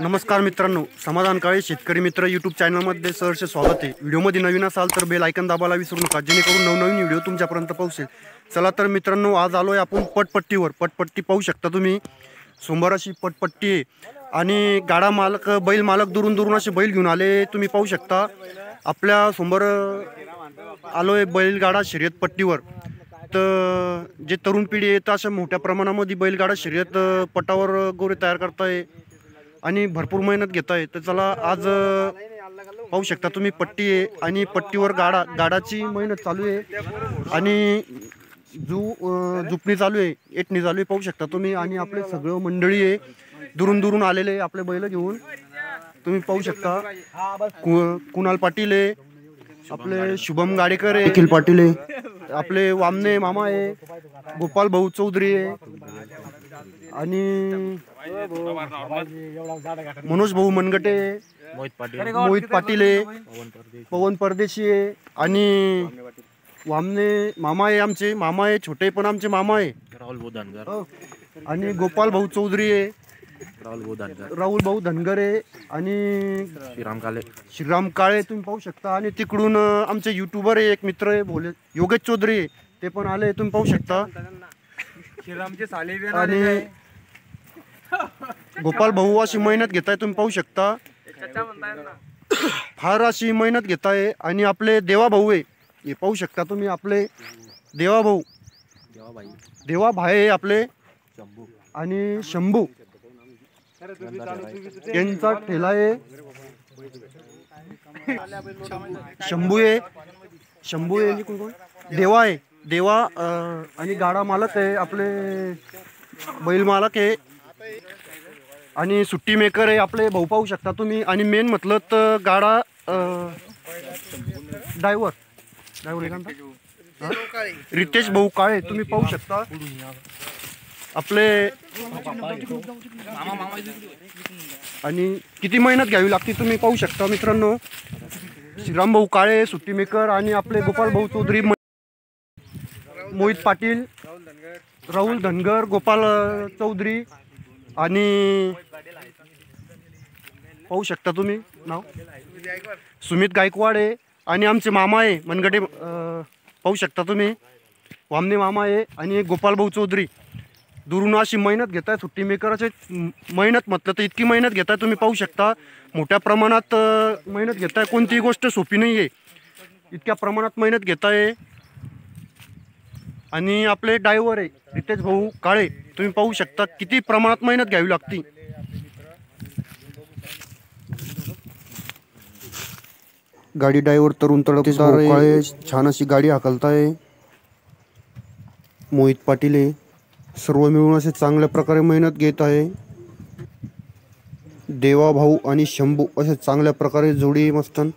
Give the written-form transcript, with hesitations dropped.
नमस्कार मित्रांनो, समाधान काळे शेतकरी मित्र यूट्यूब चॅनलमध्ये सहर्ष स्वागत आहे। व्हिडिओमध्ये नवीन असाल तर बेल आयकन दाबायला विसरू नका, जेणेकरून नवनवीन व्हिडिओ तुमच्यापर्यंत पोहोचेल। चला तर मित्रांनो, आज आलोय आपण पटपट्टीवर। पटपट्टी पाहू शकता तुम्ही, सोमवाराची पटपट्टी आहे आणि गाडा मालक बैल मालक दुरून दुरून असे बैल घेऊन आले। तुम्ही पाहू शकता आपल्या सोमवार आलोय बैलगाडा शर्यत पट्टीवर। तर जे तरुण पिढी आहे तर अशा मोठ्या प्रमाणामध्ये बैलगाडा शर्यत पटावर गोरे तयार करताय आणि भरपूर मेहनत घेताय। तर चला आज पाहू शकता तुम्ही पट्टी आहे आणि पट्टीवर गाडाची मेहनत चालू आहे आणि झुपणी चालू आहे, एटणी चालू आहे। पाहू शकता तुम्ही आणि आपले सगळं मंडळी आहे दुरून दुरून आलेले आपले बैल घेऊन। तुम्ही पाहू शकता कुणाल पाटील आहे, आपले शुभम गाडेकर आहे, अखिल पाटील आहे, आपले वामने मामा आहे, गोपाल भाऊ चौधरी आहे आणि मनोज भाऊ मनगटे, मोहित पाटील आहे, पवन परदेशी आहे आणि वामने मामा आहे, आमचे मामा आहे, छोटे पण आमचे मामा आहे, आणि गोपाल भाऊ चौधरी आहे, राहुल भाऊ धनगर आहे आणि श्रीराम काळे तुम्ही पाहू शकता। आणि तिकडून आमचे युट्यूबर आहे एक मित्र आहे भोले योगेश चौधरी आहे, ते पण आले तुम्ही पाहू शकता। आणि गोपाल भाऊ अशी मेहनत घेताय तुम्ही पाहू शकता, फार अशी मेहनत घेताय। आणि आपले देवा भाऊ आहे, हे पाहू शकता तुम्ही, आपले देवा भाऊ देवा भाई आहे आपले, आणि शंभू यांचा ठेला आहे, शंभू आहे, शंभू आहे, देवा आहे, देवा आणि गाडा मालक आहे आपले, बैल मालक आहे आणि सुट्टी मेकर आहे आपले भाऊ पाहू शकता तुम्ही। आणि मेन म्हटलं तर गाडा ड्रायव्हर रितेश भाऊ काळे तुम्ही पाहू शकता आपले। आणि किती मेहनत घ्यावी लागते तुम्ही पाहू शकता मित्रांनो। श्रीराम भाऊ काळे सुट्टी मेकर आणि आपले गोपाल भाऊ चौधरी, मोहित पाटील, राहुल धनगर, गोपाल चौधरी आणि पाहू शकता तुम्ही नाव सुमित गायकवाड आहे आणि आमचे मामा आहे मनगटे, पाहू शकता तुम्ही वामने मामा आहे आणि गोपाल भाऊ चौधरी दुरून अशी मेहनत घेताय। सुट्टी मेकराचे मेहनत म्हटलं तर इतकी मेहनत घेताय तुम्ही पाहू शकता, मोठ्या प्रमाणात मेहनत घेताय, कोणतीही गोष्ट सोपी नाही आहे, इतक्या प्रमाणात मेहनत घेताय। आणि आपले ड्रायव्हर आहे रितेश भाऊ काळे, तुम्ही पाहू शकता किती प्रमाणात मेहनत घ्यावी लागती। गाडी ड्रायव्हर तरुण तडफदार काळे छान अशी गाडी हाकलताय, मोहित पाटील आहे, सर्व मिळून असे चांगल्या प्रकारे मेहनत घेत आहे। देवा भाऊ आणि शंभू असे चांगल्या प्रकारे जोडी मस्तन